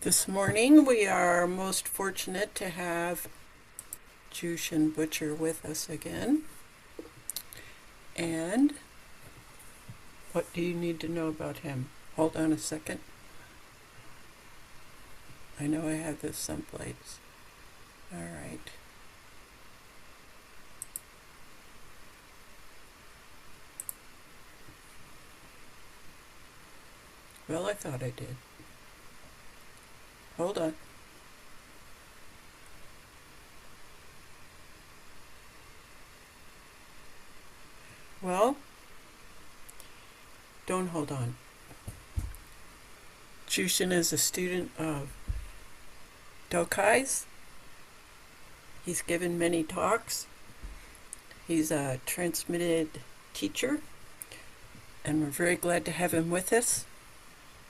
This morning we are most fortunate to have Jushin Butcher with us again. And what do you need to know about him? Hold on a second. I know I have this someplace. All right. Well, I thought I did. Hold on. Well, don't hold on. Jushin is a student of Dokai's. He's given many talks. He's a transmitted teacher, and we're very glad to have him with us.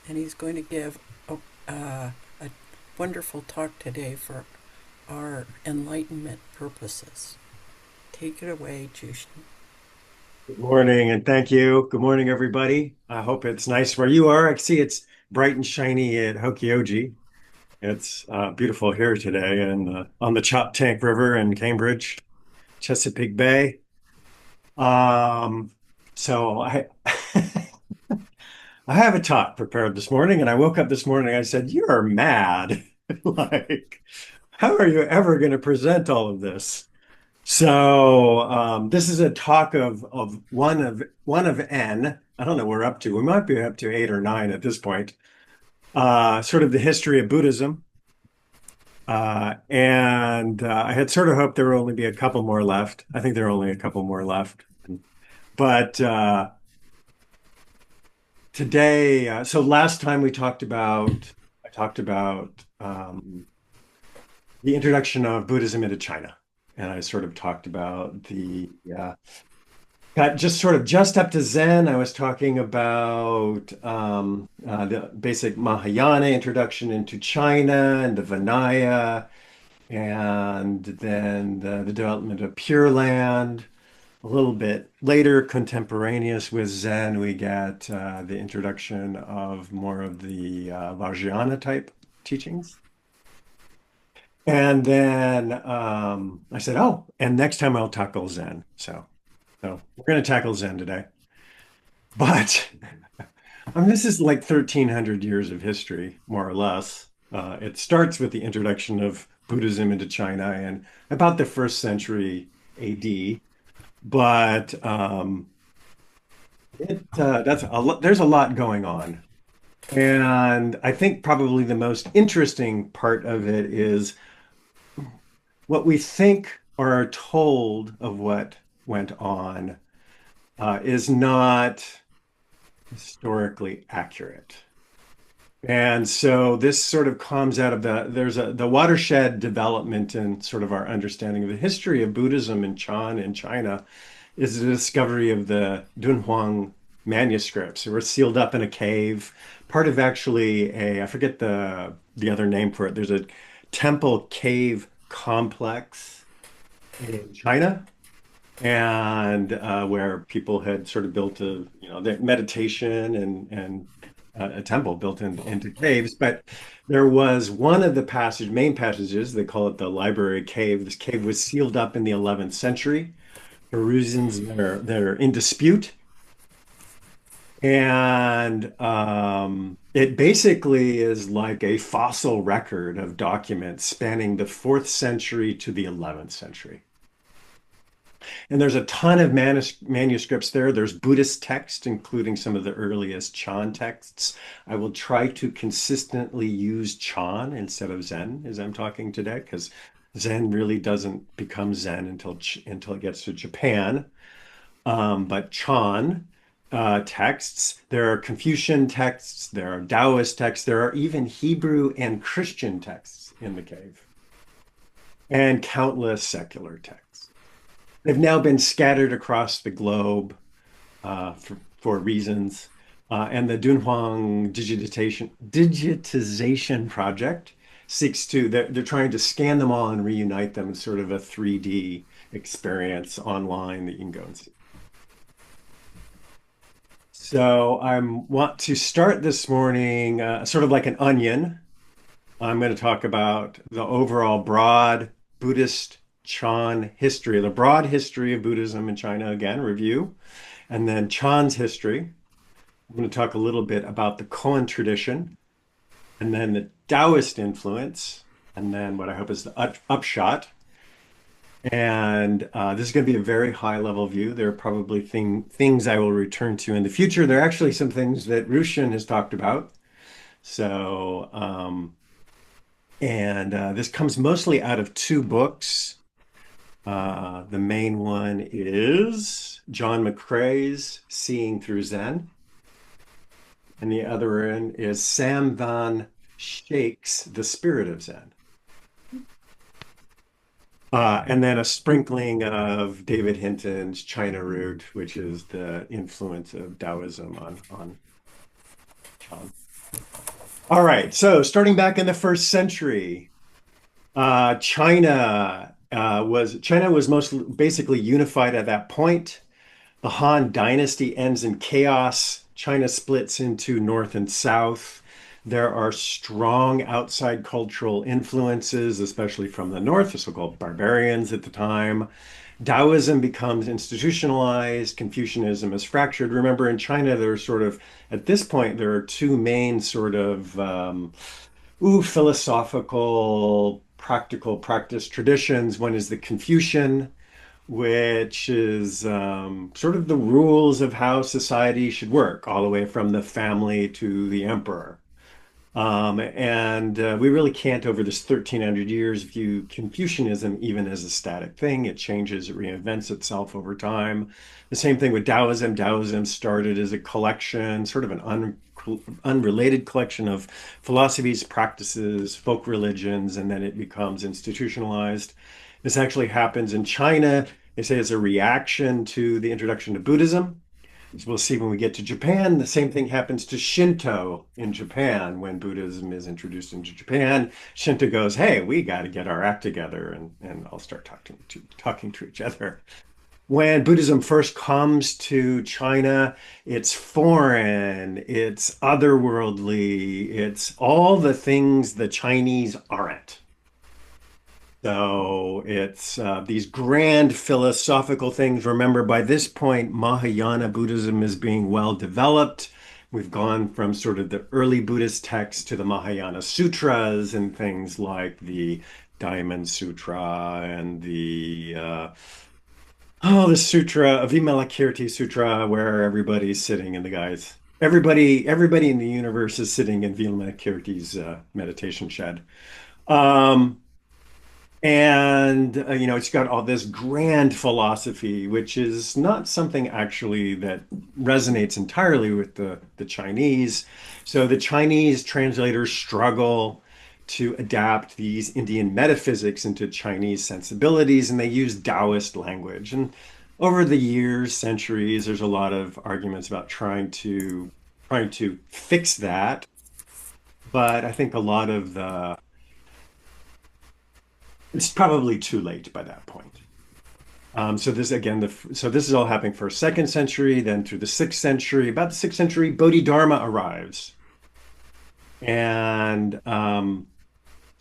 And he's going to give a wonderful talk today for our enlightenment purposes. Take it away, Jushin. Good morning, and thank you. Good morning, everybody. I hope it's nice where you are. I see it's bright and shiny at Hokyoji. It's beautiful here today and on the Chop Tank River in Cambridge, Chesapeake Bay. Um, so I I have a talk prepared this morning, and I woke up this morning. I said, "You are mad. Like, how are you ever going to present all of this?" So this is a talk of one of N. I don't know what we're up to. We might be up to eight or nine at this point. Sort of the history of Buddhism. And I had sort of hoped there would only be a couple more left. I think there are only a couple more left. But today, so last time I talked about the introduction of Buddhism into China. And I sort of talked about got just up to Zen. I was talking about the basic Mahayana introduction into China and the Vinaya, and then the development of Pure Land. A little bit later, contemporaneous with Zen, we get the introduction of more of the Vajrayana type teachings. And then I said, oh, and next time I'll tackle Zen. So we're going to tackle Zen today. But this is like 1,300 years of history, more or less. It starts with the introduction of Buddhism into China in about the first century AD. But there's a lot going on. And I think probably the most interesting part of it is what we think or are told of what went on is not historically accurate. And so this sort of comes out of the watershed development in sort of our understanding of the history of Buddhism in Chan in China is the discovery of the Dunhuang manuscripts. They were sealed up in a cave. Part of actually I forget the other name for it. There's a temple cave complex in China, and where people had sort of built their meditation and a temple built into caves. But there was one of the main passages, they call it the library cave. This cave was sealed up in the 11th century for reasons that are in dispute. And it basically is like a fossil record of documents spanning the 4th century to the 11th century. And there's a ton of manuscripts there. There's Buddhist texts, including some of the earliest Chan texts. I will try to consistently use Chan instead of Zen as I'm talking today, because Zen really doesn't become Zen until it gets to Japan. But Chan texts, there are Confucian texts, there are Taoist texts, there are even Hebrew and Christian texts in the cave, and countless secular texts. They've now been scattered across the globe for reasons. And the Dunhuang digitization project they're trying to scan them all and reunite them in sort of a 3D experience online that you can go and see. So I want to start this morning sort of like an onion. I'm going to talk about the overall broad Buddhist Chan history, the broad history of Buddhism in China, again, review, and then Chan's history. I'm going to talk a little bit about the Koan tradition, and then the Taoist influence, and then what I hope is the upshot. And this is going to be a very high level view. There are probably things I will return to in the future. There are actually some things that Rushin has talked about. So, this comes mostly out of two books. The main one is John McCrae's Seeing Through Zen, and the other one is Sam Van Schaik's The Spirit of Zen. And then a sprinkling of David Hinton's China Root, which is the influence of Taoism on John. All right, so starting back in the first century, China was most basically unified at that point. The Han Dynasty ends in chaos. China splits into north and south. There are strong outside cultural influences, especially from the north, the so-called barbarians at the time. Taoism becomes institutionalized. Confucianism is fractured. Remember, in China, there's sort of, at this point, there are two main sort of philosophical, practical practice traditions. One is the Confucian, which is sort of the rules of how society should work, all the way from the family to the emperor. We really can't, over this 1300 years, view Confucianism even as a static thing. It changes, it reinvents itself over time. The same thing with Taoism. Taoism started as a collection, sort of an unrelated collection of philosophies, practices, folk religions, and then it becomes institutionalized. This actually happens in China. They say as a reaction to the introduction of Buddhism. As we'll see when we get to Japan, the same thing happens to Shinto in Japan. When Buddhism is introduced into Japan, Shinto goes, hey, we got to get our act together and I'll start talking to each other. When Buddhism first comes to China, it's foreign, it's otherworldly, it's all the things the Chinese aren't. So it's these grand philosophical things. Remember, by this point, Mahayana Buddhism is being well developed. We've gone from sort of the early Buddhist texts to the Mahayana Sutras and things like the Diamond Sutra and the Sutra, Vimalakirti Sutra, where everybody's sitting in the guys. Everybody in the universe is sitting in Vimalakirti's meditation shed. Um, it's got all this grand philosophy, which is not something actually that resonates entirely with the Chinese. So the Chinese translators struggle to adapt these Indian metaphysics into Chinese sensibilities, and they use Taoist language. And over the years, centuries, there's a lot of arguments about trying to fix that. But I think a lot of the it's probably too late by that point. So this is all happening for second century, then through the sixth century. About the sixth century, Bodhidharma arrives, and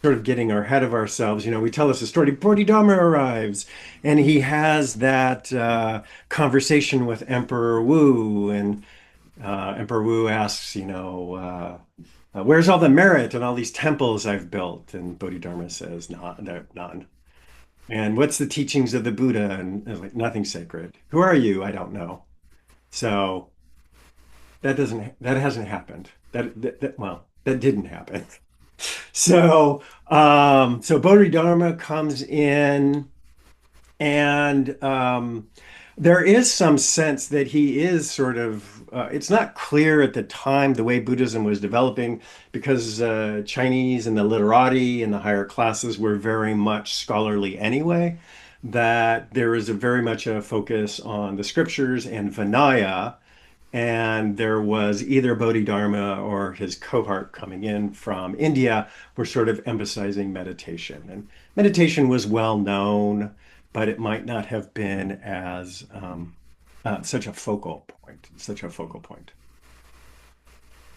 sort of getting ahead of ourselves. We tell us a story. Bodhidharma arrives, and he has that conversation with Emperor Wu, and Emperor Wu asks, where's all the merit and all these temples I've built? And Bodhidharma says, none. And what's the teachings of the Buddha? And it's like, nothing sacred. Who are you? I don't know. So that hasn't happened. That didn't happen. So Bodhidharma comes in, and there is some sense that he is sort of, it's not clear at the time the way Buddhism was developing, because Chinese and the literati and the higher classes were very much scholarly anyway, that there is very much a focus on the scriptures and Vinaya. And there was either Bodhidharma or his cohort coming in from India were sort of emphasizing meditation. And meditation was well known, but it might not have been as such a focal point.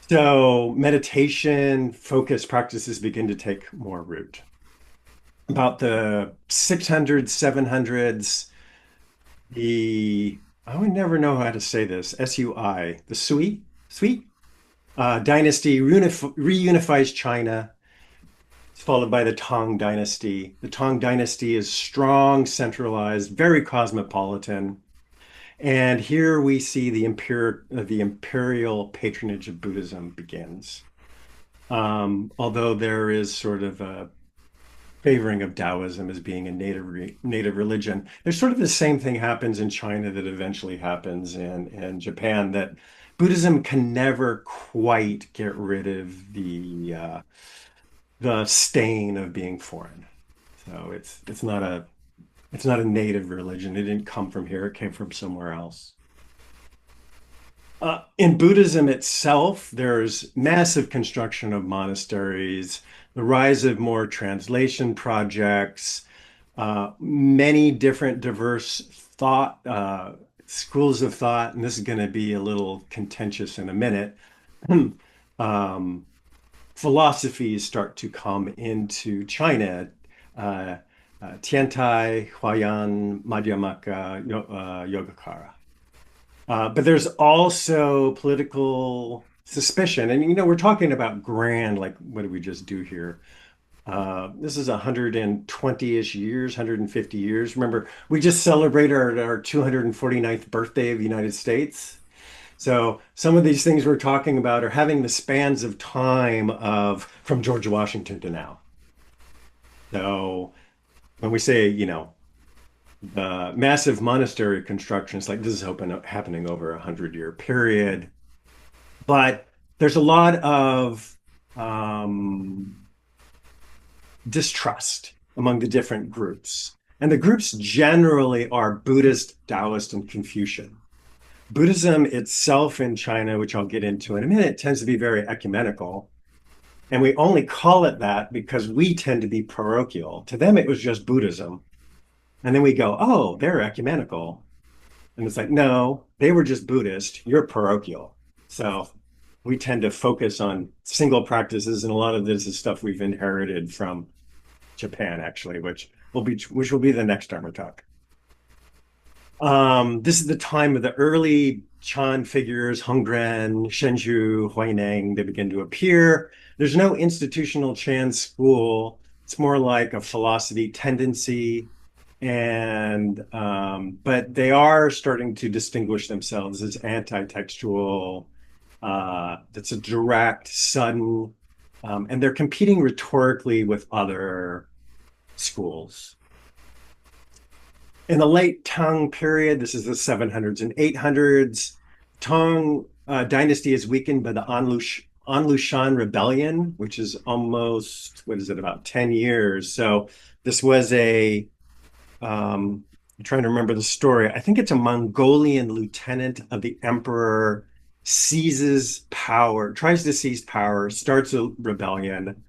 So meditation, focus practices begin to take more root. About the 600s, 700s, I would never know how to say this, Sui, the Sui dynasty reunifies China. It's followed by the Tang dynasty. The Tang dynasty is strong, centralized, very cosmopolitan. And here we see the imperial patronage of Buddhism begins. Although there is sort of a favoring of Taoism as being a native religion, there's sort of the same thing happens in China that eventually happens in Japan, that Buddhism can never quite get rid of the stain of being foreign. So it's not a native religion. It didn't come from here. It came from somewhere else. In Buddhism itself, there's massive construction of monasteries, the rise of more translation projects, many different diverse schools of thought, and this is going to be a little contentious in a minute. um, Philosophies start to come into China. Uh, Tiantai, Huayan, Madhyamaka, Yogacara. But there's also political suspicion. And, we're talking about grand, like, what did we just do here? This is 120-ish years, 150 years. Remember, we just celebrated our 249th birthday of the United States. So some of these things we're talking about are having the spans of time of from George Washington to now. So when we say, the massive monastery constructions, like this is happening over 100-year period, but there's a lot of distrust among the different groups. And the groups generally are Buddhist, Taoist, and Confucian. Buddhism itself in China, which I'll get into in a minute, tends to be very ecumenical. And we only call it that because we tend to be parochial. To them, it was just Buddhism. And then we go, oh, they're ecumenical. And it's like, no, they were just Buddhist. You're parochial. So we tend to focus on single practices. And a lot of this is stuff we've inherited from Japan, actually, which will be the next Dharma talk. This is the time of the early Chan figures, Hongren, Shenju, Huineng. They begin to appear. There's no institutional Chan school. It's more like a philosophy tendency. And but they are starting to distinguish themselves as anti-textual. That's a direct, sudden, and they're competing rhetorically with other schools. In the late Tang period, this is the 700s and 800s, Tang dynasty is weakened by the Anlushan rebellion, which is almost, what is it, about 10 years. So this was I'm trying to remember the story. I think it's a Mongolian lieutenant of the emperor seizes power, tries to seize power, starts a rebellion.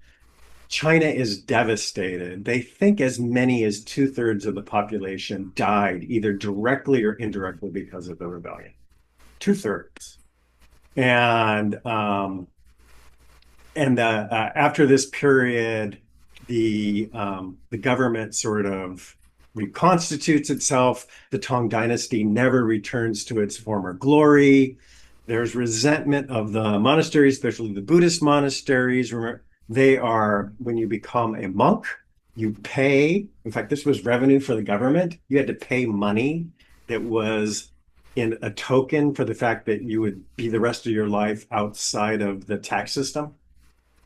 China is devastated. They think as many as two-thirds of the population died either directly or indirectly because of the rebellion. Two-thirds. And after this period, the government sort of reconstitutes itself. The Tang dynasty never returns to its former glory. There's resentment of the monasteries, especially the Buddhist monasteries. Remember, they are, when you become a monk, you pay. In fact, this was revenue for the government. You had to pay money that was in a token for the fact that you would be the rest of your life outside of the tax system.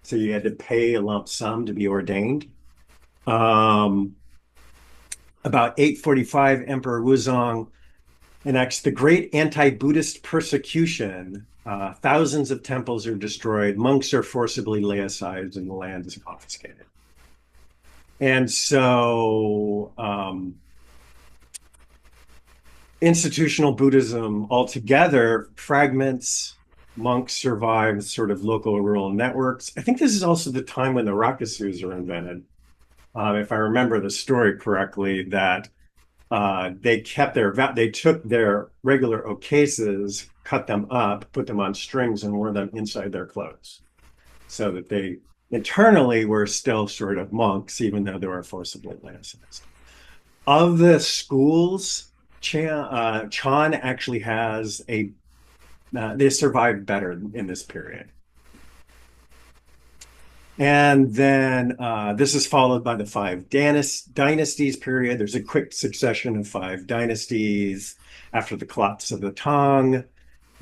So you had to pay a lump sum to be ordained. About 845, Emperor Wuzong enacts the great anti-Buddhist persecution. Thousands of temples are destroyed. Monks are forcibly laicized and the land is confiscated. And so institutional Buddhism altogether fragments. Monks survive sort of local rural networks. I think this is also the time when the rakusus are invented. If I remember the story correctly, that they took their regular okeses, cut them up, put them on strings, and wore them inside their clothes, so that they internally were still sort of monks, even though they were forcibly laicized. Of the schools, Chan actually has they survived better in this period. And then this is followed by the five dynasties period. There's a quick succession of five dynasties after the collapse of the Tang.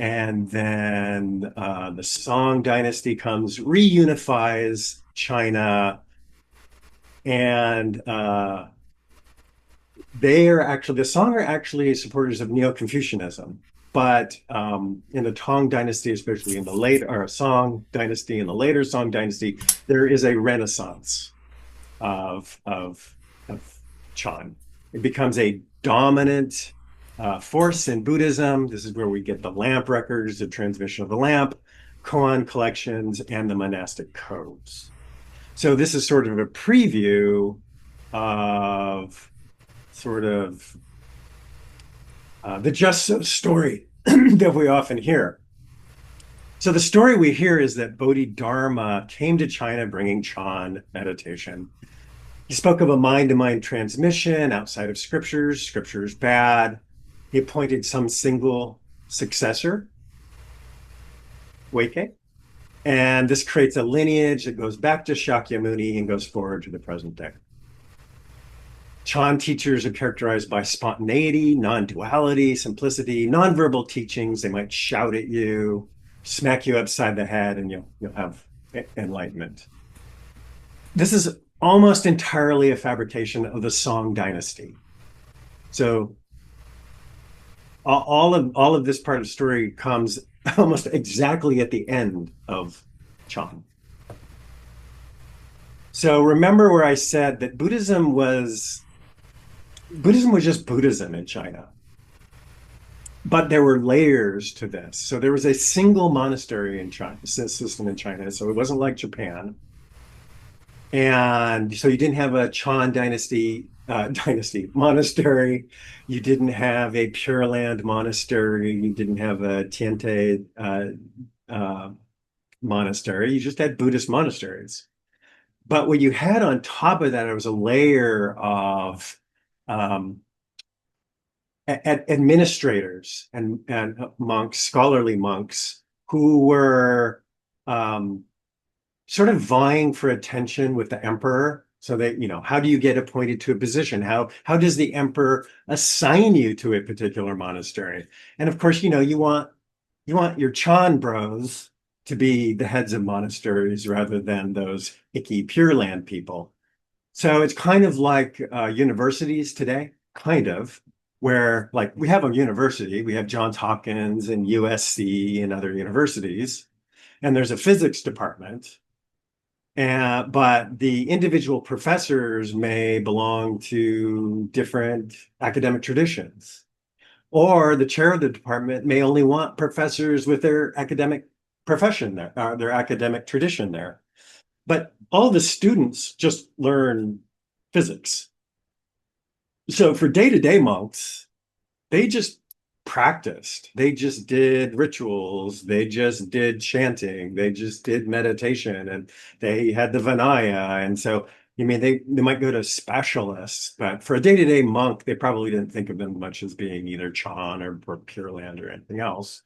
And then the Song dynasty comes, reunifies China. And the Song are actually supporters of Neo-Confucianism. But in the Tang dynasty, especially in the later Song dynasty and the later Song dynasty, there is a renaissance of Chan. It becomes a dominant force in Buddhism. This is where we get the lamp records, the transmission of the lamp, koan collections, and the monastic codes. So this is sort of a preview of sort of the just so story that we often hear. So the story we hear is that Bodhidharma came to China bringing Chan meditation. He spoke of a mind-to-mind transmission outside of scriptures. Scripture's bad. He appointed some single successor, Weike, and this creates a lineage that goes back to Shakyamuni and goes forward to the present day. Chan teachers are characterized by spontaneity, non-duality, simplicity, nonverbal teachings. They might shout at you, smack you upside the head, and you'll have enlightenment. This is almost entirely a fabrication of the Song dynasty. So all of this part of the story comes almost exactly at the end of Chan. So remember where I said that Buddhism was just Buddhism in China. But there were layers to this. So there was a single monastery in China, system in China. So it wasn't like Japan. And so you didn't have a Chan dynasty monastery. You didn't have a Pure Land monastery. You didn't have a Tiante monastery. You just had Buddhist monasteries. But what you had on top of that, it was a layer of administrators and monks, scholarly monks, who were sort of vying for attention with the emperor. So that, how do you get appointed to a position? How does the emperor assign you to a particular monastery? And of course, you want your Chan bros to be the heads of monasteries rather than those icky Pure Land people. So it's kind of like universities today, kind of, where like we have a university, we have Johns Hopkins and USC and other universities, and there's a physics department. But the individual professors may belong to different academic traditions, or the chair of the department may only want professors with their academic profession there, their academic tradition there. But all the students just learn physics. So for day-to-day monks, they just practiced. They just did rituals. They just did chanting. They just did meditation, and they had the Vinaya. And so, they might go to specialists, but for a day-to-day monk, they probably didn't think of them much as being either Chan or Pure Land or anything else.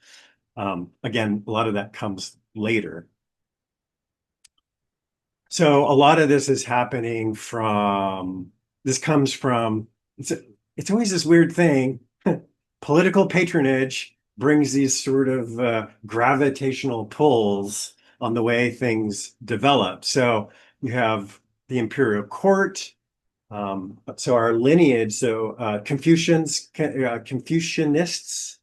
Again, a lot of that comes later. So a lot of this is happening comes from, it's always this weird thing. Political patronage brings these sort of gravitational pulls on the way things develop. So you have the imperial court. So our lineage, Confucianists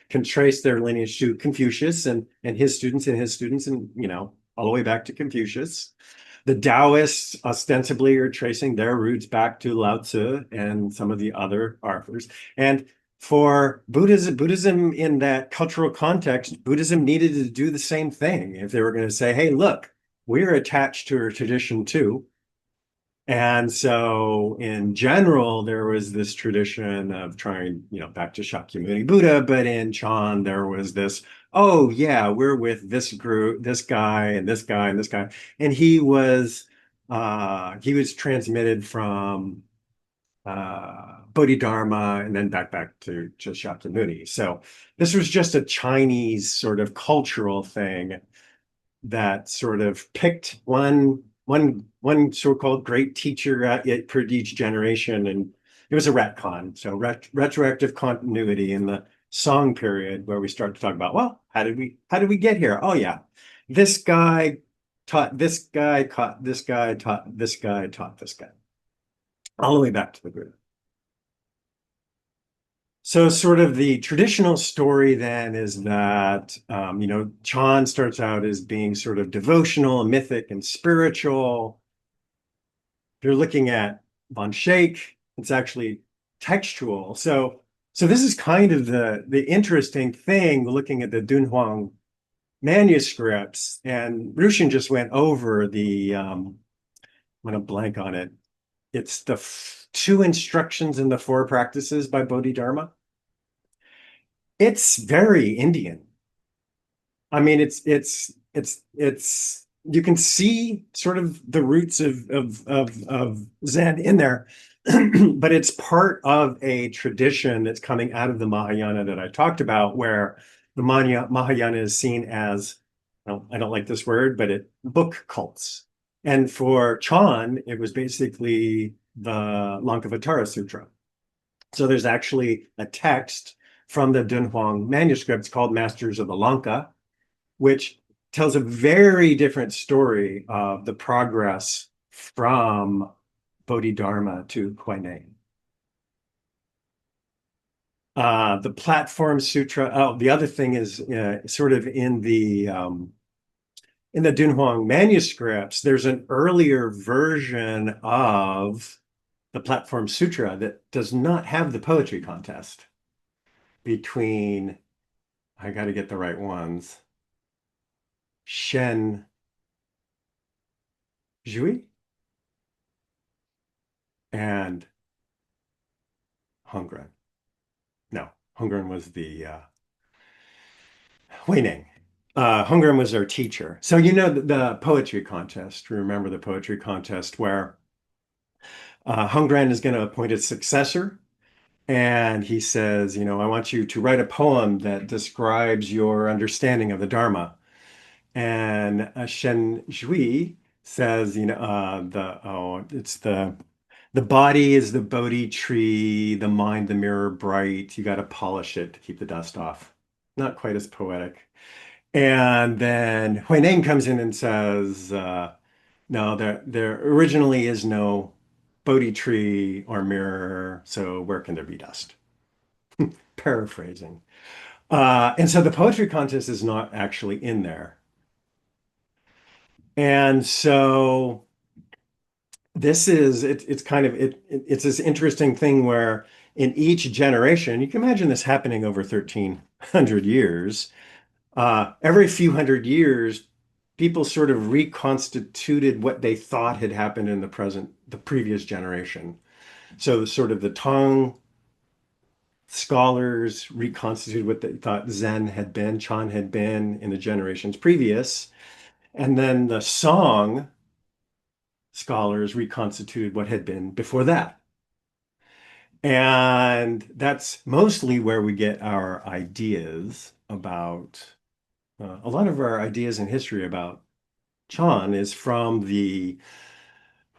can trace their lineage to Confucius and his students and all the way back to Confucius. The Taoists ostensibly are tracing their roots back to Lao Tzu and some of the other authors. And for Buddhism in that cultural context, Buddhism needed to do the same thing if they were going to say, hey, look, we're attached to our tradition too. And so, in general, there was this tradition of trying, back to Shakyamuni Buddha, but in Chan, there was this, oh, yeah, we're with this group, this guy, and this guy, and this guy. And he was transmitted from Bodhidharma and then back to Shakyamuni. So, this was just a Chinese sort of cultural thing that sort of picked one so-called great teacher for each generation, and it was a retcon, so retroactive continuity in the Song period, where we start to talk about, well, how did we get here? Oh yeah, this guy taught this guy, taught this guy, taught this guy, taught this guy, all the way back to the Buddha. So, sort of the traditional story then is that, Chan starts out as being sort of devotional, mythic, and spiritual. If you're looking at Von Sheikh, it's actually textual. So this is kind of the interesting thing, looking at the Dunhuang manuscripts. And Rushin just went over I'm going to blank on it. It's the two instructions in the four practices by Bodhidharma. It's very Indian. I mean, it's you can see sort of the roots of Zen in there, but it's part of a tradition that's coming out of the Mahayana that I talked about, where the Mahayana is seen as, well, I don't like this word, but book cults. And for Chan, it was basically the Lankavatara Sutra. So there's actually a text from the Dunhuang manuscripts called Masters of the Lanka, which tells a very different story of the progress from Bodhidharma to Huineng. The Platform Sutra. Oh, the other thing is, sort of in the Dunhuang manuscripts, there's an earlier version of the Platform Sutra that does not have the poetry contest between, I got to get the right ones, Shen Zhui and Hongren. No, Hongren was the Huineng. Hongren was our teacher. So the poetry contest. Remember the poetry contest where Hongren is going to appoint a successor, and he says, I want you to write a poem that describes your understanding of the Dharma. And Shen Zhui says, it's the body is the Bodhi tree, the mind the mirror bright. You got to polish it to keep the dust off. Not quite as poetic. And then Huineng comes in and says, no, there originally is no Bodhi tree or mirror, so where can there be dust? Paraphrasing. And so the poetry contest is not actually in there. And so it's kind of it's this interesting thing where in each generation, you can imagine this happening over 1,300 years. Every few hundred years, people sort of reconstituted what they thought had happened in the previous generation. So sort of the Tang scholars reconstituted what they thought Zen had been, Chan had been in the generations previous. And then the Song scholars reconstituted what had been before that. And that's mostly where we get our ideas about, a lot of our ideas in history about Chan is from the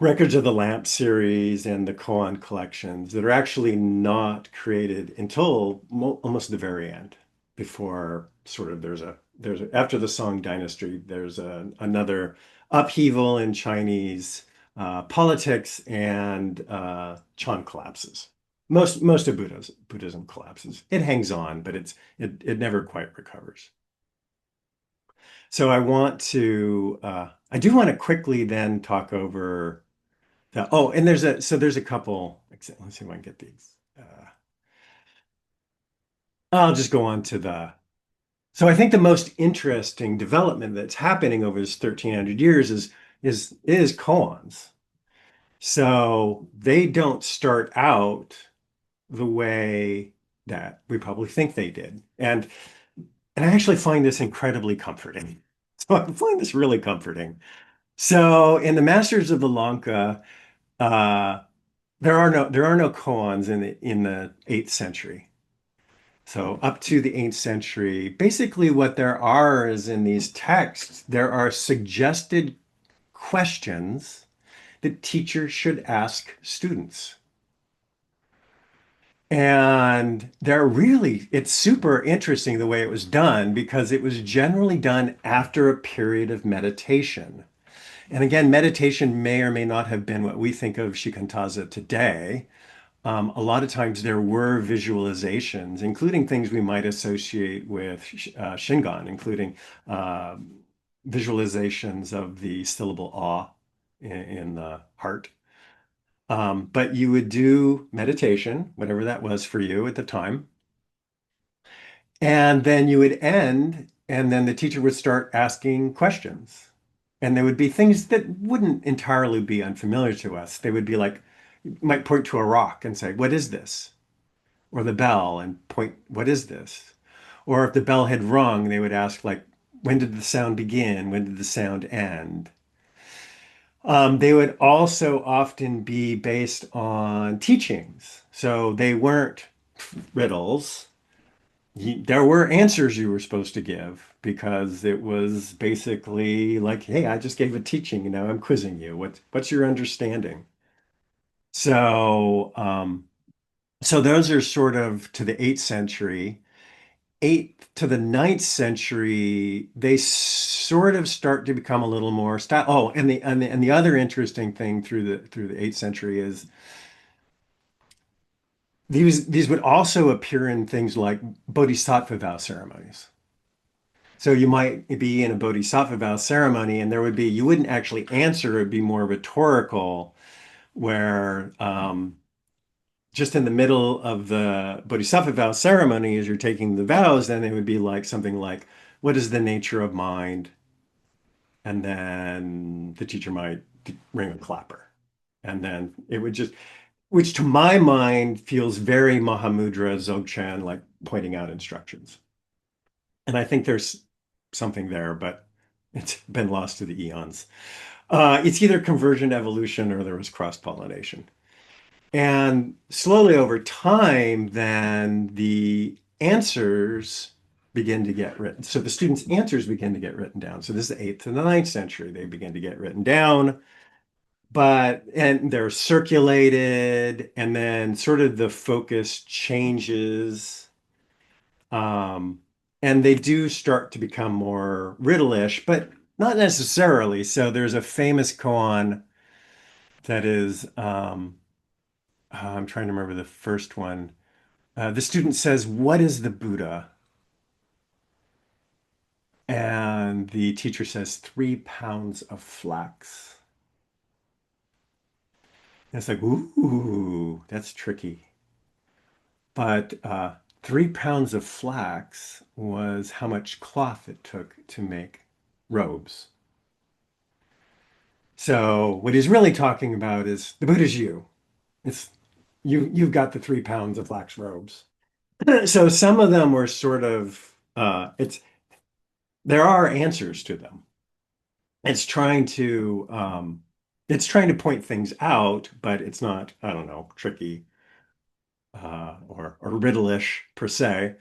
Records of the Lamp series and the koan collections that are actually not created until almost the very end, before sort of after the Song dynasty, there's another upheaval in Chinese politics, and Chan collapses. Most of Buddhism collapses. It hangs on, but it never quite recovers. So I do want to quickly then talk over and there's a couple. Let's see if I can get these. I'll just go on to so I think the most interesting development that's happening over this 1,300 years is koans. So they don't start out the way that we probably think they did. And I actually find this incredibly comforting. So I find this really comforting. So in the Masters of the Lanka, uh, there are no koans in the 8th century. So up to the 8th century, basically what there are is in these texts, there are suggested questions that teachers should ask students. And it's super interesting the way it was done because it was generally done after a period of meditation. And again, meditation may or may not have been what we think of shikantaza today. A lot of times there were visualizations, including things we might associate with Shingon, including uh, visualizations of the syllable ah in the heart. But you would do meditation, whatever that was for you at the time, and then you would end, and then the teacher would start asking questions. And there would be things that wouldn't entirely be unfamiliar to us. They would be like, you might point to a rock and say, "What is this?" Or the bell and point, "What is this?" Or if the bell had rung, they would ask, like, "When did the sound begin? When did the sound end?" They would also often be based on teachings. So they weren't riddles. There were answers you were supposed to give because it was basically like, "Hey, I just gave a teaching, and now I'm quizzing you. What's your understanding?" So, so those are sort of to the 8th century. 8th to the 9th century, they sort of start to become a little more style. Oh, and the other interesting thing through the 8th century is these would also appear in things like bodhisattva vow ceremonies. So you might be in a bodhisattva vow ceremony, and you wouldn't actually answer, it'd be more rhetorical, where just in the middle of the bodhisattva vow ceremony, as you're taking the vows, then it would be like something like, "What is the nature of mind?" And then the teacher might ring a clapper. And then it would just, which to my mind feels very Mahamudra Dzogchen, like pointing out instructions. And I think there's something there, but it's been lost to the eons. It's either convergent evolution or there was cross-pollination. And slowly over time, then the answers begin to get written. So the students' answers begin to get written down. So this is the 8th and the 9th century. They begin to get written down, and they're circulated, and then sort of the focus changes. Um, and they do start to become more riddle-ish, but not necessarily. So there's a famous koan that is, I'm trying to remember the first one. The student says, "What is the Buddha?" And the teacher says, "3 pounds of flax." And it's like, ooh, that's tricky. But 3 pounds of flax was how much cloth it took to make robes. So what he's really talking about is the Buddha's you. It's you've got the 3 pounds of flax robes. So some of them were sort of it's there are answers to them. It's trying to it's trying to point things out, but it's not, I don't know, tricky or riddle-ish per se.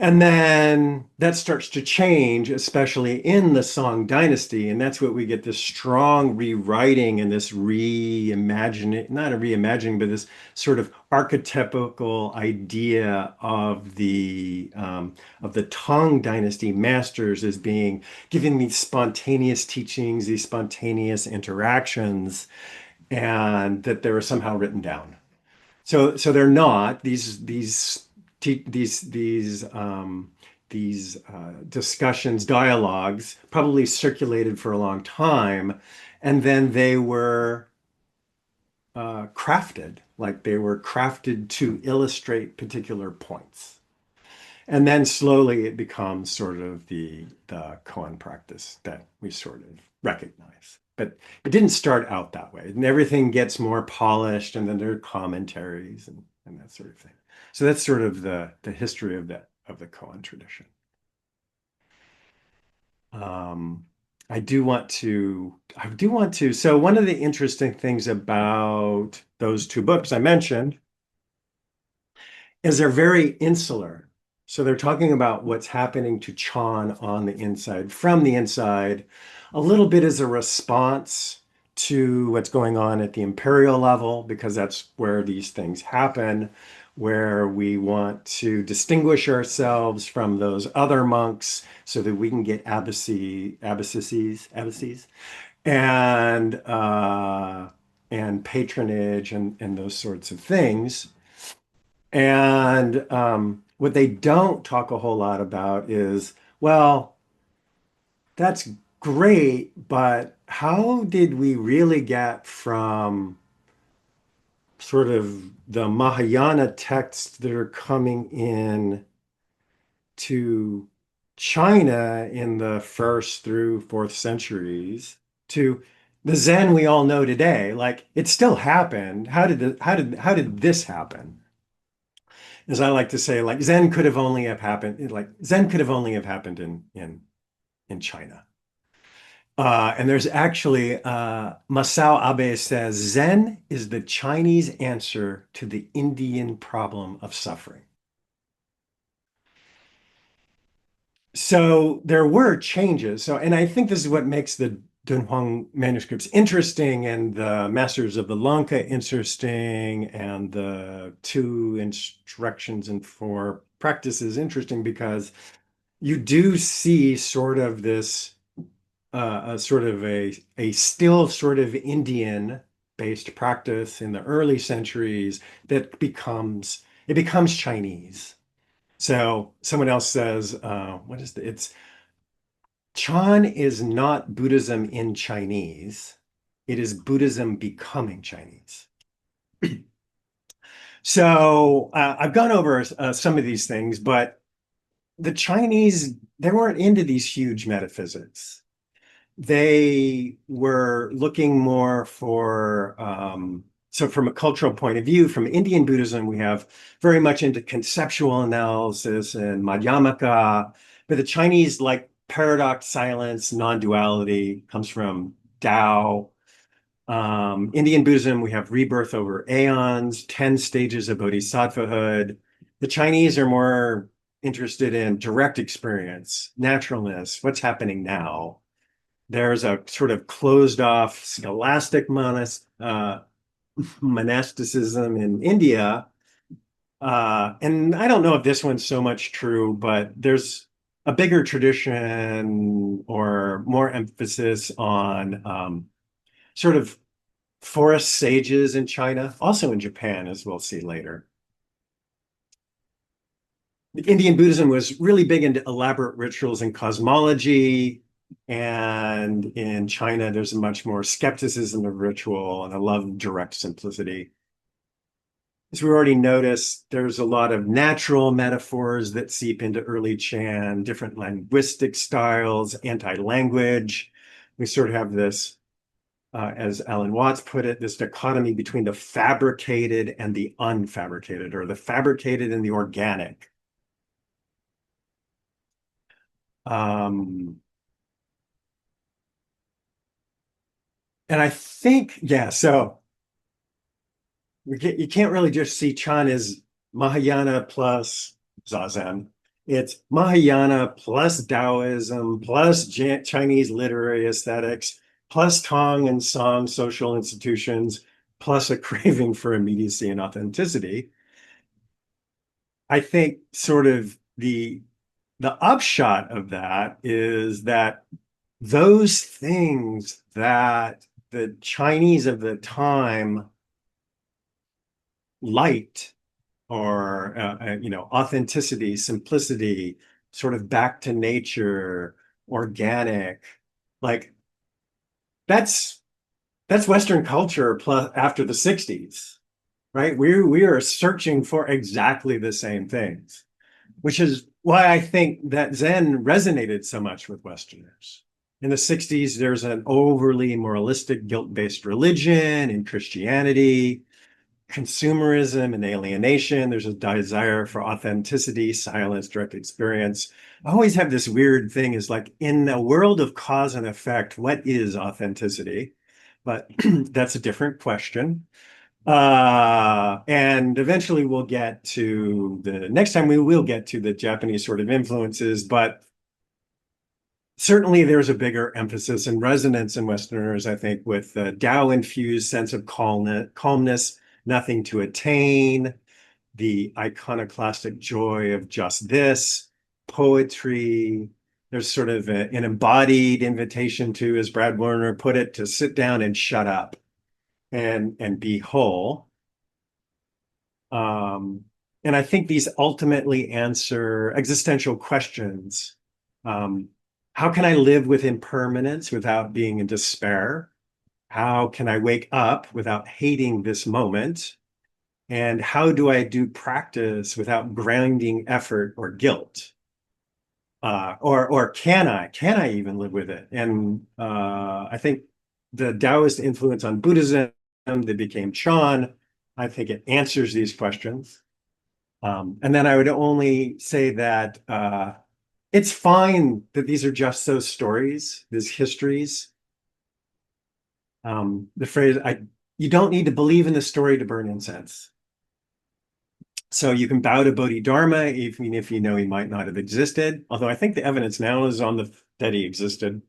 And then that starts to change, especially in the Song Dynasty. And that's what we get this strong rewriting and this reimagining, not a reimagining, but this sort of archetypical idea of the Tang Dynasty masters as being giving these spontaneous teachings, these spontaneous interactions, and that they were somehow written down. So they're not these discussions, dialogues, probably circulated for a long time, and then they were crafted, like they were crafted to illustrate particular points. And then slowly it becomes sort of the koan practice that we sort of recognize. but it didn't start out that way. And everything gets more polished, and then there are commentaries and that sort of thing. So that's sort of the history of the koan tradition. Um, I do want to. So one of the interesting things about those two books I mentioned is they're very insular. So they're talking about what's happening to Chan on the inside, from the inside, a little bit as a response to what's going on at the imperial level, because that's where these things happen, where we want to distinguish ourselves from those other monks so that we can get abbacies, and patronage and those sorts of things. And what they don't talk a whole lot about is, well, that's great, but how did we really get from sort of the Mahayana texts that are coming in to China in the first through fourth centuries to the Zen we all know today? Like, it still happened. How did this happen? As I like to say, like Zen could have only have happened, like Zen could have only have happened in China. And there's actually Masao Abe says Zen is the Chinese answer to the Indian problem of suffering. So there were changes. So, and I think this is what makes the Dunhuang manuscripts interesting, and the Masters of the Lanka interesting, and the two instructions and four practices interesting, because you do see sort of this a sort of a still sort of Indian based practice in the early centuries that becomes Chinese. So someone else says, what is it's Chan is not Buddhism in Chinese. It is Buddhism becoming Chinese. So I've gone over some of these things, but the Chinese, they weren't into these huge metaphysics. They were looking more for, so from a cultural point of view, from Indian Buddhism, we have very much into conceptual analysis and Madhyamaka, but the Chinese like paradox, silence, non-duality, comes from Tao. Indian Buddhism, we have rebirth over aeons, 10 stages of bodhisattvahood. The Chinese are more interested in direct experience, naturalness, what's happening now. There's a sort of closed off scholastic monasticism in India. And I don't know if this one's so much true, but there's a bigger tradition or more emphasis on sort of forest sages in China, also in Japan, as we'll see later. Indian Buddhism was really big into elaborate rituals and cosmology. And in China, there's much more skepticism of ritual and a love of direct simplicity. As we already noticed, there's a lot of natural metaphors that seep into early Chan, different linguistic styles, anti-language. We sort of have this, as Alan Watts put it, this dichotomy between the fabricated and the unfabricated, or the fabricated and the organic. And I think, yeah, so you can't really just see Chan as Mahayana plus Zazen. It's Mahayana plus Taoism plus Chinese literary aesthetics plus Tong and Song social institutions plus a craving for immediacy and authenticity. I think sort of the upshot of that is that those things that the Chinese of the time liked, or authenticity, simplicity, sort of back to nature, organic, like that's Western culture plus after the 60s, right? We are searching for exactly the same things, which is why I think that Zen resonated so much with Westerners. In the 60s, there's an overly moralistic, guilt-based religion in Christianity, consumerism and alienation. There's a desire for authenticity, silence, direct experience. I always have this weird thing is like in a world of cause and effect, what is authenticity? But that's a different question. And eventually we'll get to the next time we will get to the Japanese sort of influences, but certainly there's a bigger emphasis and resonance in Westerners, I think, with the Tao-infused sense of calmness, nothing to attain, the iconoclastic joy of just this, poetry. There's sort of an embodied invitation to, as Brad Warner put it, to sit down and shut up and be whole. And I think these ultimately answer existential questions. How can I live with impermanence without being in despair? How can I wake up without hating this moment? And how do I do practice without grounding effort or guilt? Or can I even live with it? And I think the Taoist influence on Buddhism that became Chan, I think it answers these questions. And then I would only say that it's fine that these are just those stories, these histories. The phrase, you don't need to believe in the story to burn incense. So you can bow to Bodhidharma even if you know he might not have existed. Although I think the evidence now is on that he existed.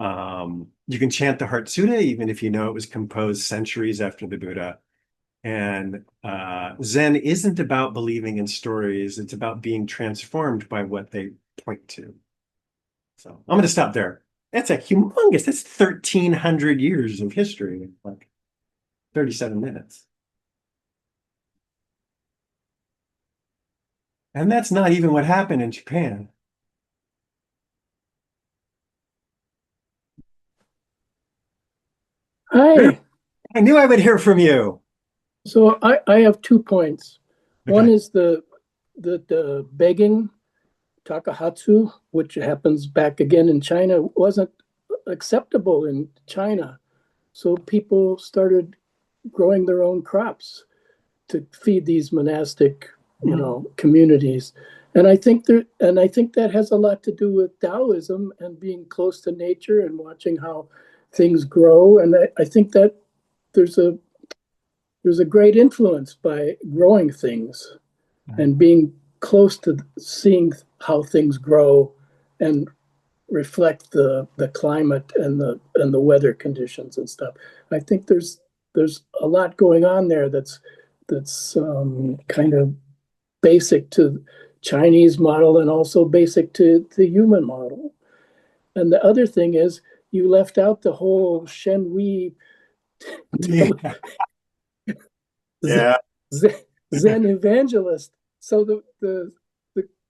You can chant the Heart Sutta even if you know it was composed centuries after the Buddha. And Zen isn't about believing in stories. It's about being transformed by what they point to. So I'm going to stop there. That's a humongous, that's 1,300 years of history, like 37 minutes. And that's not even what happened in Japan. Hi. I knew I would hear from you. So I have 2 points. One Okay. is the begging takahatsu, which happens back again in China, wasn't acceptable in China. So people started growing their own crops to feed these monastic, communities. And I think that has a lot to do with Taoism and being close to nature and watching how things grow. And I think that there's a there's a great influence by growing things and being close to seeing how things grow and reflect the climate and the weather conditions and stuff. I think there's a lot going on there that's kind of basic to Chinese model and also basic to the human model. And the other thing is you left out the whole Shen Wei Yeah. Yeah. Zen evangelist. So the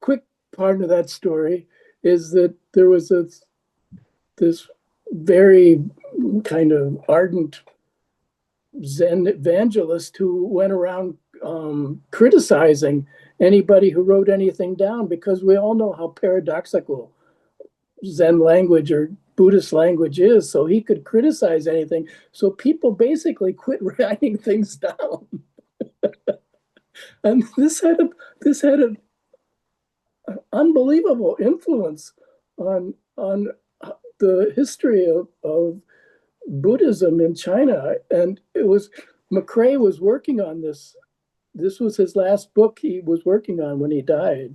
quick part of that story is that there was this very kind of ardent Zen evangelist who went around criticizing anybody who wrote anything down because we all know how paradoxical Zen language or Buddhist language is. So he could criticize anything. So people basically quit writing things down. And this had an unbelievable influence on the history of Buddhism in China. And it was McCrae was working on this. This was his last book he was working on when he died.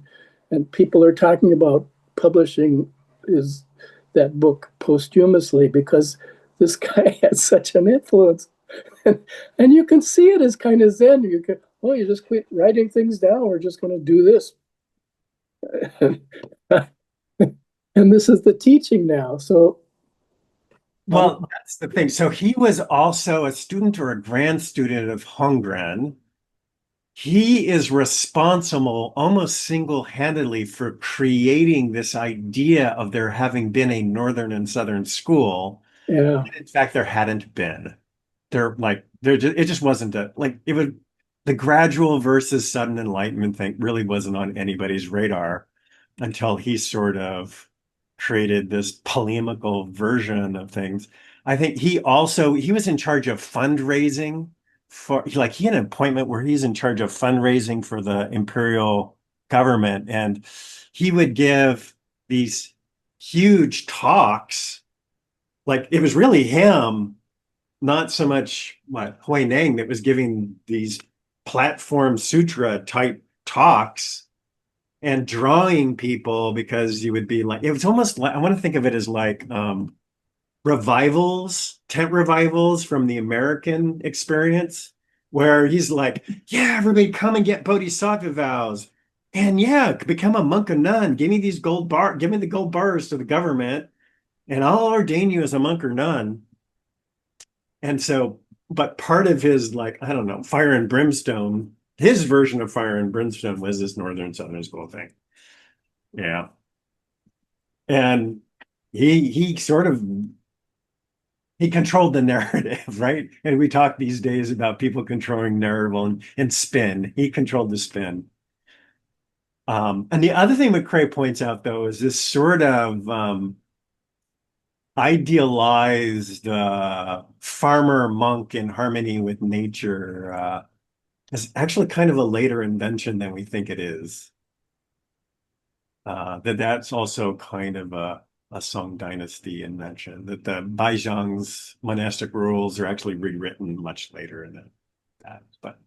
And people are talking about publishing that book posthumously because this guy had such an influence. And you can see it as kind of Zen. You just quit writing things down. We're just going to do this. And this is the teaching now. So, Well, that's the thing. So he was also a student or a grand student of Hongren. He is responsible almost single-handedly for creating this idea of there having been a northern and southern school. yeah, In fact, there hadn't been. It just wasn't the gradual versus sudden enlightenment thing really wasn't on anybody's radar until he sort of created this polemical version of things. I think he was in charge of fundraising for like he had an appointment where he's in charge of fundraising for the imperial government, and he would give these huge talks. Like it was really him, not so much what Hui Nang that was giving these platform sutra type talks and drawing people because you would be like it was almost like I want to think of it as like revivals, tent revivals from the American experience, where he's like, yeah, everybody come and get bodhisattva vows. And yeah, become a monk or nun. Give me the gold bars to the government, and I'll ordain you as a monk or nun. And so, but part of his like, I don't know, fire and brimstone, his version of fire and brimstone was this northern southern school thing. Yeah. And he sort of he controlled the narrative, right? And we talk these days about people controlling narrative and spin. He controlled the spin. And the other thing McCrae points out, though, is this sort of idealized farmer monk in harmony with nature is actually kind of a later invention than we think it is. That's also kind of a Song Dynasty invention, that the Baizhang's monastic rules are actually rewritten much later than that. But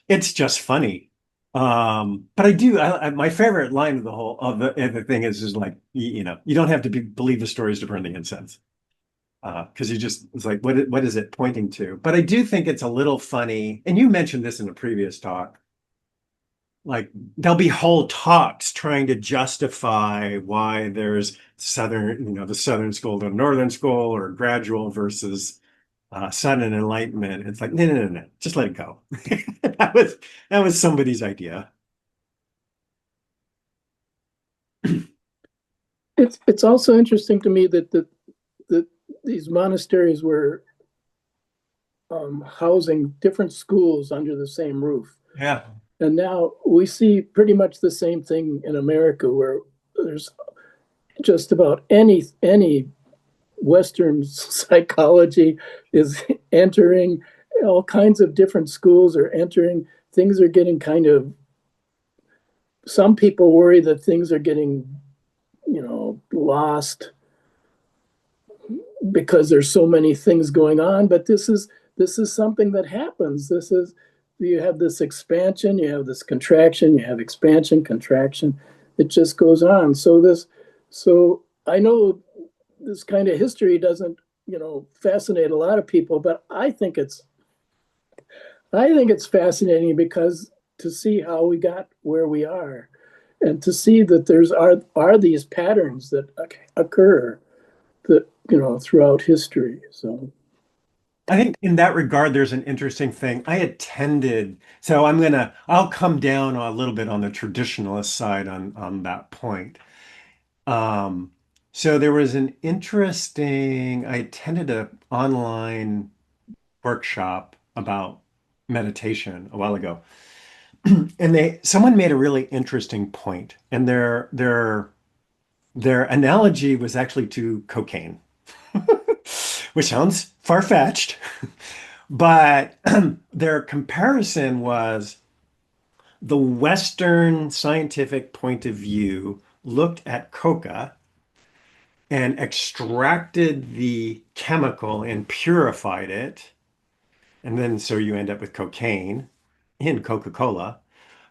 it's just funny. But my favorite line of the thing is like, you don't have to believe the stories to burn the incense. Because it's like, what is it pointing to? But I do think it's a little funny. And you mentioned this in a previous talk. Like there'll be whole talks trying to justify why there's the Southern school to Northern school, or gradual versus sudden enlightenment. It's like, no, just let it go. That was somebody's idea. It's also interesting to me that these monasteries were housing different schools under the same roof. Yeah. And now we see pretty much the same thing in America, where there's just about any Western psychology is entering, all kinds of different schools are entering. Things are getting kind of, some people worry that things are getting, lost because there's so many things going on. But this is something that happens. You have this expansion, you have this contraction, you have expansion, contraction. It just goes on. So I know this kind of history doesn't, fascinate a lot of people, but I think it's fascinating, because to see how we got where we are, and to see that there's are these patterns that occur that throughout history. So I think in that regard, there's an interesting thing. So I'll come down a little bit on the traditionalist side on that point. Um, so there was I attended an online workshop about meditation a while ago. And someone made a really interesting point, and their analogy was actually to cocaine, which sounds far-fetched, but their comparison was the Western scientific point of view looked at coca and extracted the chemical and purified it. And then so you end up with cocaine in Coca-Cola.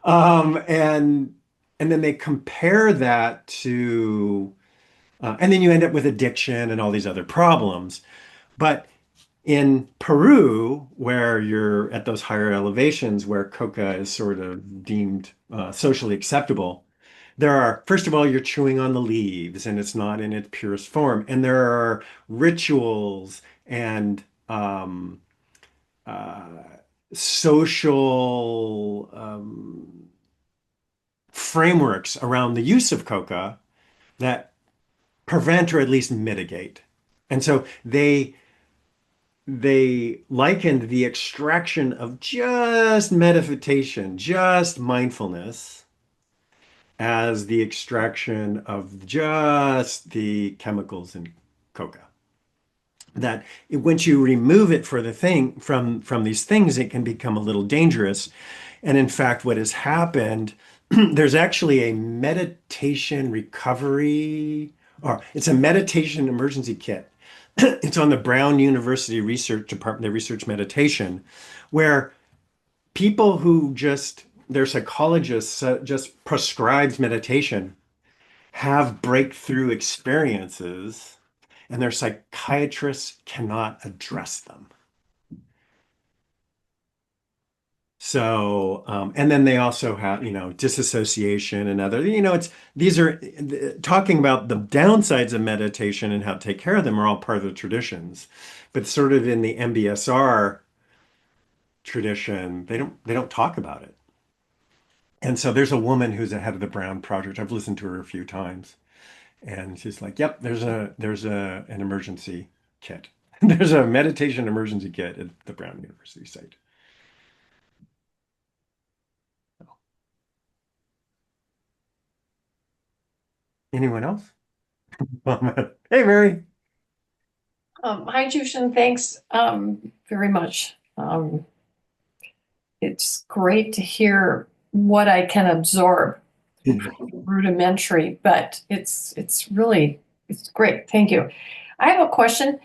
And then they compare that and then you end up with addiction and all these other problems. But in Peru, where you're at those higher elevations where coca is sort of deemed socially acceptable, first of all, you're chewing on the leaves and it's not in its purest form. And there are rituals and uh, social frameworks around the use of coca that prevent or at least mitigate. And so they likened the extraction of just meditation, just mindfulness, as the extraction of just the chemicals in coca. That once you remove it for the thing from these things, it can become a little dangerous. And in fact, what has happened, there's actually a meditation recovery, or it's a meditation emergency kit. It's on the Brown University Research Department, they research meditation, where people who just, their psychologists just prescribes meditation have breakthrough experiences and their psychiatrists cannot address them. So, and then they also have, disassociation and other, these are talking about the downsides of meditation and how to take care of them are all part of the traditions. But sort of in the MBSR tradition, they don't talk about it. And so there's a woman who's the head of the Brown Project. I've listened to her a few times, and she's like, "Yep, there's an emergency kit. There's a meditation emergency kit at the Brown University site." Anyone else? Hey, Mary. Hi, Jushin. Thanks very much. It's great to hear what I can absorb. Rudimentary, but it's really it's great. Thank you. I have a question,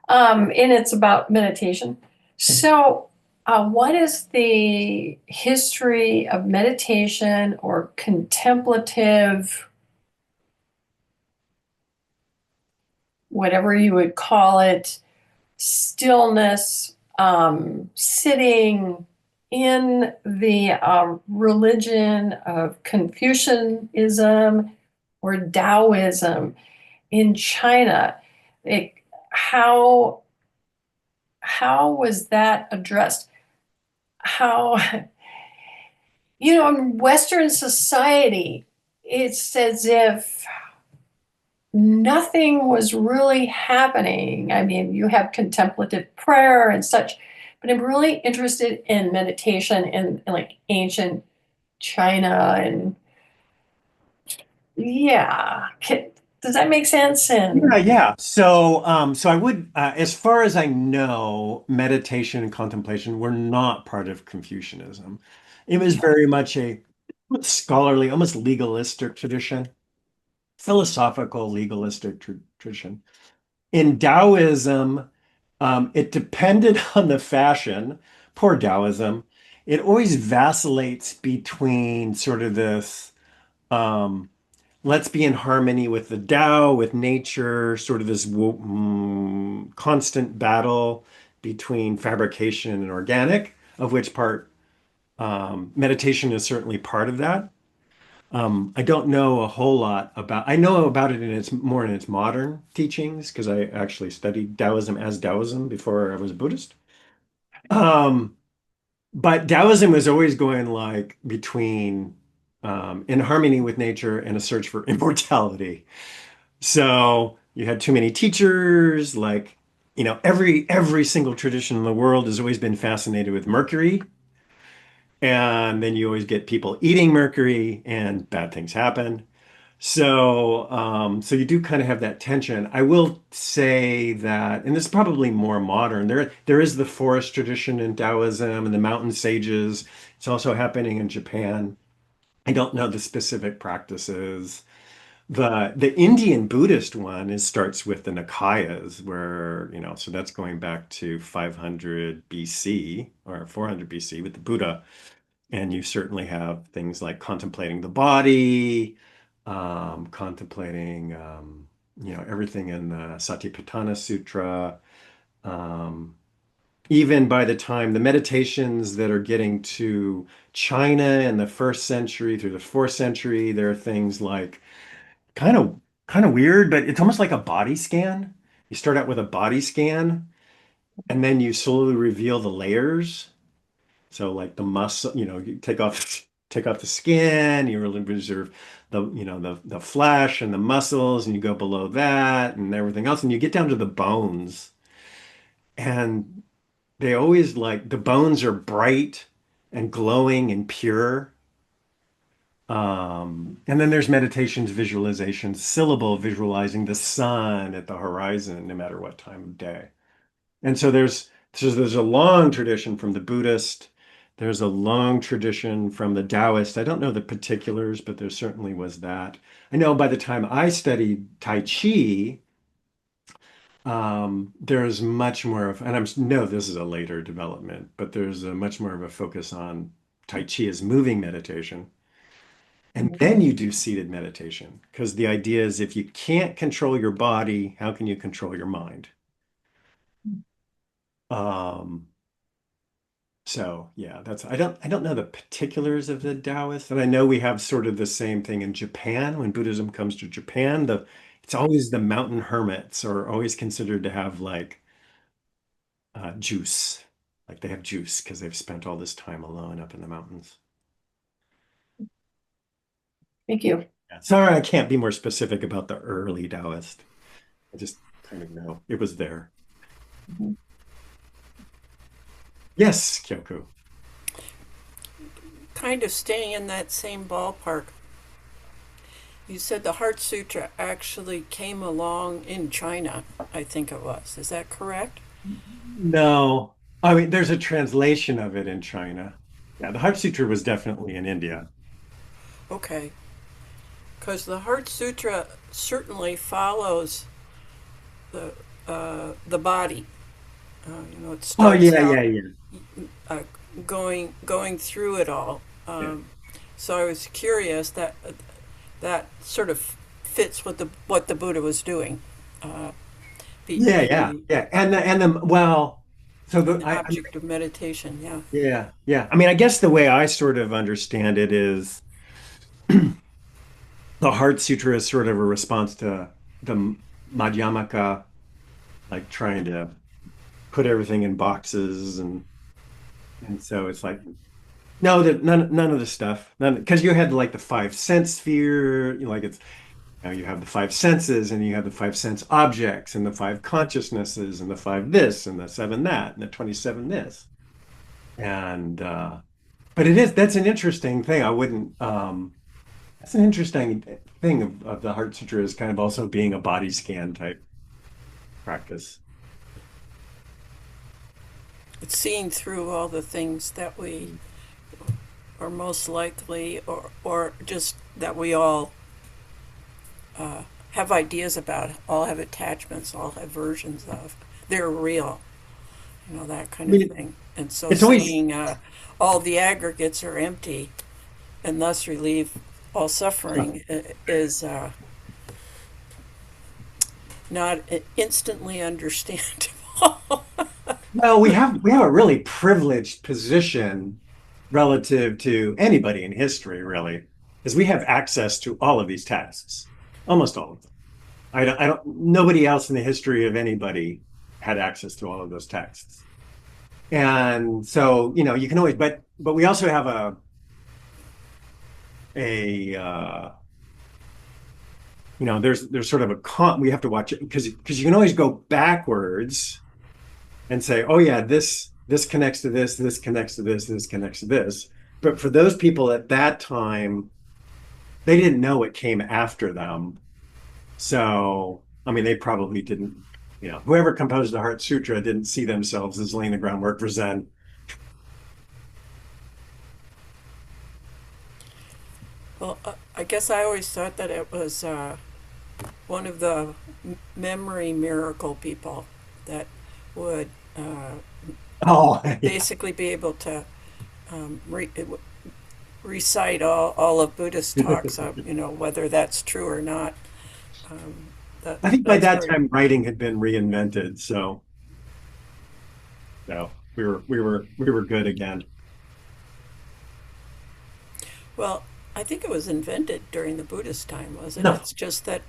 and it's about meditation. So, what is the history of meditation or contemplative, whatever you would call it, stillness, sitting in the religion of Confucianism or Taoism in China? How was that addressed? How, in Western society, it's as if nothing was really happening. I mean, you have contemplative prayer and such, but I'm really interested in meditation in like ancient China and yeah. Does that make sense? Yeah, And yeah. So I would, as far as I know, meditation and contemplation were not part of Confucianism. It was very much a scholarly, almost legalistic tradition, philosophical, legalistic tradition. In Taoism, it depended on the fashion. Poor Taoism. It always vacillates between sort of this. Um, let's be in harmony with the Tao, with nature, sort of this constant battle between fabrication and organic, of which part meditation is certainly part of that. I don't know a whole lot about, I know about it in its more in its modern teachings because I actually studied Taoism as Taoism before I was a Buddhist. Um, but Taoism was always going like between in harmony with nature and a search for immortality. So you had too many teachers, like, every single tradition in the world has always been fascinated with Mercury. And then you always get people eating Mercury and bad things happen. So you do kind of have that tension. I will say that, and this is probably more modern. There is the forest tradition in Taoism and the mountain sages. It's also happening in Japan. I don't know the specific practices. The Indian Buddhist one starts with the Nikayas, where, so that's going back to 500 BC or 400 BC with the Buddha. And you certainly have things like contemplating the body, contemplating, everything in the Satipatthana Sutra. Um, Even by the time the meditations that are getting to China in the first century through the fourth century, there are things like kind of kind of weird, but it's almost like a body scan. You start out with a body scan, and then you slowly reveal the layers. So like the muscle, you take off the skin, you really reserve the flesh and the muscles, and you go below that and everything else, and you get down to the bones. And they always like the bones are bright and glowing and pure. And then there's meditations, visualizations, syllable visualizing the sun at the horizon, no matter what time of day. And so there's a long tradition from the Buddhist. There's a long tradition from the Taoist. I don't know the particulars, but there certainly was that. I know by the time I studied Tai Chi, there's much more of, and no, this is a later development, but there's a much more of a focus on Tai Chi as moving meditation. And then you do seated meditation, because the idea is if you can't control your body, how can you control your mind? Um, so yeah, I don't know the particulars of the Taoist, and I know we have sort of the same thing in Japan. When Buddhism comes to Japan, it's always the mountain hermits are always considered to have like juice. Like they have juice because they've spent all this time alone up in the mountains. Thank you. Yeah. Sorry, I can't be more specific about the early Taoist. I just kind of know it was there. Mhm. Yes, Kyoku. Kind of staying in that same ballpark. You said the Heart Sutra actually came along in China, I think it was. Is that correct? No, I mean there's a translation of it in China. Yeah, the Heart Sutra was definitely in India. Okay. Because the Heart Sutra certainly follows the body. It Oh starts yeah, out yeah, yeah. uh, going through it all. Yeah. So I was curious that sort of fits with what the Buddha was doing. Uh, Yeah, yeah, being yeah. And the well, so the an I object of meditation. Yeah. yeah, yeah. I mean, I guess the way I sort of understand it is the Heart Sutra is sort of a response to the Madhyamaka, like trying to put everything in boxes and so it's like no, that none of the stuff, none because you had like the five sense sphere, like it's you have the five senses and you have the five sense objects and the five consciousnesses and the five this and the seven that and the 27 this. And but that's an interesting thing. I wouldn't that's an interesting thing of the Heart Sutra is kind of also being a body scan type practice. It's seeing through all the things that we are most likely, or just that we all have ideas about, all have attachments, all have versions of. They're real, that I kind of mean, thing. And so it's always seeing all the aggregates are empty and thus relieve all suffering is not instantly understandable. well, we have a really privileged position relative to anybody in history, really, because we have access to all of these texts, almost all of them. Nobody else in the history of anybody had access to all of those texts. And so, you can always, but we also have a there's sort of we have to watch it because you can always go backwards and say, oh yeah, this connects to this connects to this connects to this. But for those people at that time, they didn't know what came after them. So, I mean, they probably didn't, whoever composed the Heart Sutra didn't see themselves as laying the groundwork for Zen. Well, I guess I always thought that it was one of the memory miracle people that would Oh, yeah. basically be able to recite all of Buddhist talks, whether that's true or not. Um, I think by that's that very time writing had been reinvented, so no, we were good again. well. I think it was invented during the Buddhist time, wasn't it? No, It's just that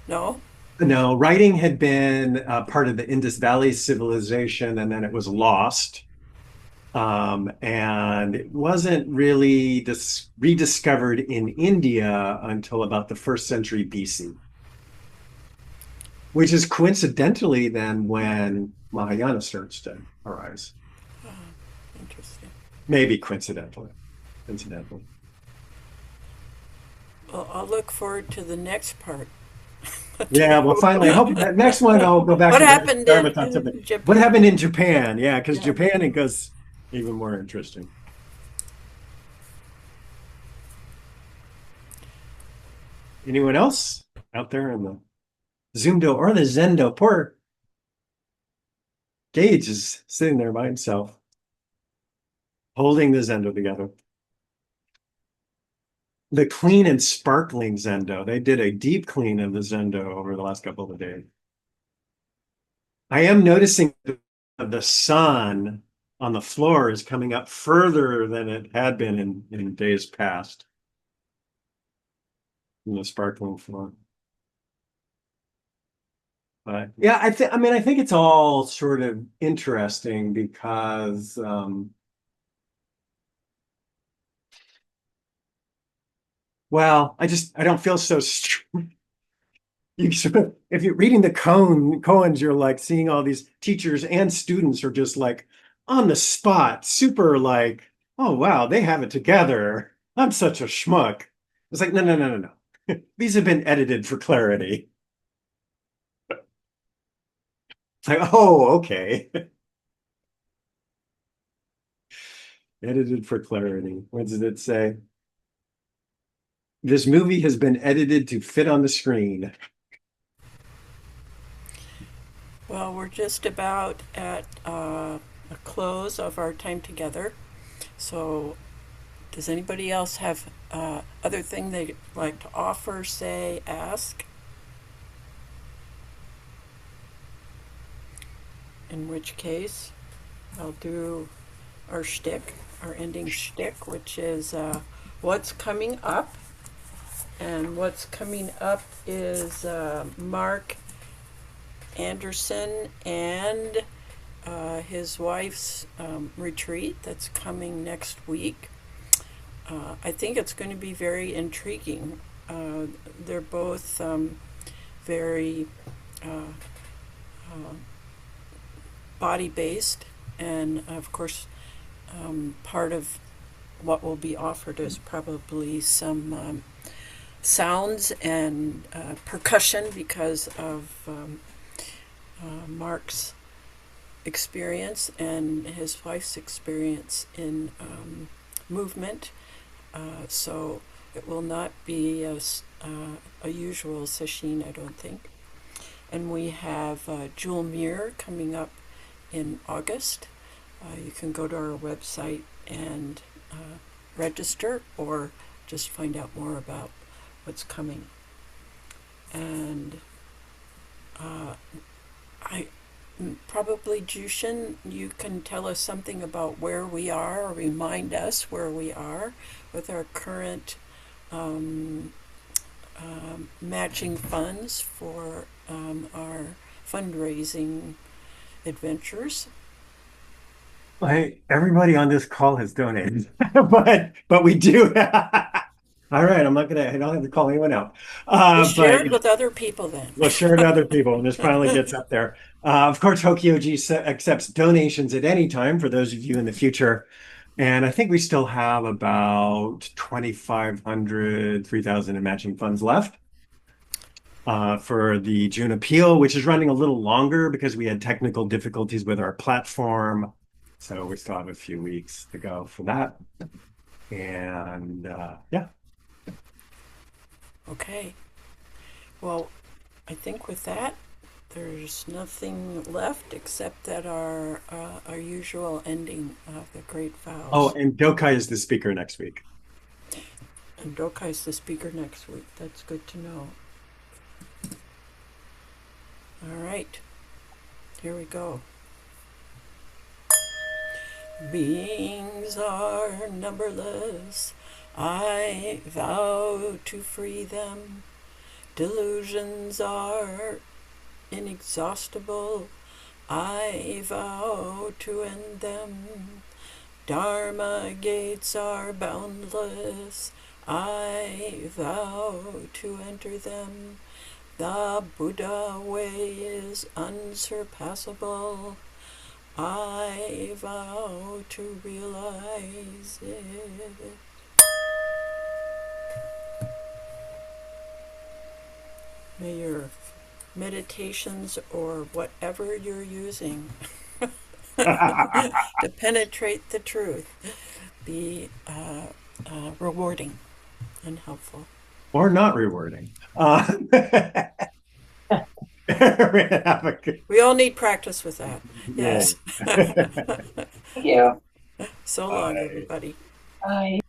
no. no, writing had been part of the Indus Valley civilization, and then it was lost. And it wasn't really rediscovered in India until about the first century BC, which is coincidentally then when Mahayana starts to arise. Interesting. Maybe coincidentally. Coincidentally. Well, I'll look forward to the next part. Yeah, well, finally, I hope that next one I'll go back What to the happened Dharma talk in something. What Japan? happened in Japan? Yeah, because Yeah. Japan it goes even more interesting. Anyone else out there in the Zoomdo or the Zendo? Poor Gage is sitting there by himself, holding the Zendo together. The clean and sparkling Zendo. They did a deep clean of the Zendo over the last couple of days. I am noticing the sun on the floor is coming up further than it had been in days past in the sparkling floor. But yeah, I think it's all sort of interesting because well, I don't feel so you sort of, if you're reading the Cohens, you're like seeing all these teachers and students are just like on the spot, super like, oh wow, they have it together. I'm such a schmuck. It's like, no, no, no, no, no. These have been edited for clarity. It's like, oh, okay. Edited for clarity. What does it say? This movie has been edited to fit on the screen. Well, we're just about at a close of our time together. So, does anybody else have other thing they'd like to offer, say, ask? In which case, I'll do our shtick, our ending shtick, which is what's coming up. And what's coming up is Mark Anderson and his wife's retreat that's coming next week. I think it's going to be very intriguing. They're both very body based, and of course, part of what will be offered is probably some sounds and percussion because of Mark's experience and his wife's experience in movement. So it will not be a usual session, I don't think. And we have Jewel Muir coming up in August. You can go to our website and register or just find out more about what's coming. And I probably, Jushin, you can tell us something about where we are or remind us where we are with our current matching funds for our fundraising adventures. Everybody on this call has donated, but we do. All right, I don't have to call anyone out. We'll But share it with other people then. we'll share it to other people when this finally gets up there. Of course, Hokyoji accepts donations at any time for those of you in the future. And I think we still have about 2,500, 3,000 in matching funds left for the June appeal, which is running a little longer because we had technical difficulties with our platform. So we still have a few weeks to go for that. And yeah. Okay. Well, I think with that, there's nothing left except that our usual ending of the great Oh, vows. and Dokai is the speaker next week. And Dokai's the speaker next week. That's good to know. All right. Here we go. Beings are numberless. I vow to free them. Delusions are inexhaustible. I vow to end them. Dharma gates are boundless. I vow to enter them. The Buddha way is unsurpassable. I vow to realize it. May your meditations or whatever you're using to penetrate the truth be rewarding and helpful. Or not rewarding. We all need practice with that. Yes. Yeah. Thank you. So long, Bye. everybody. Bye.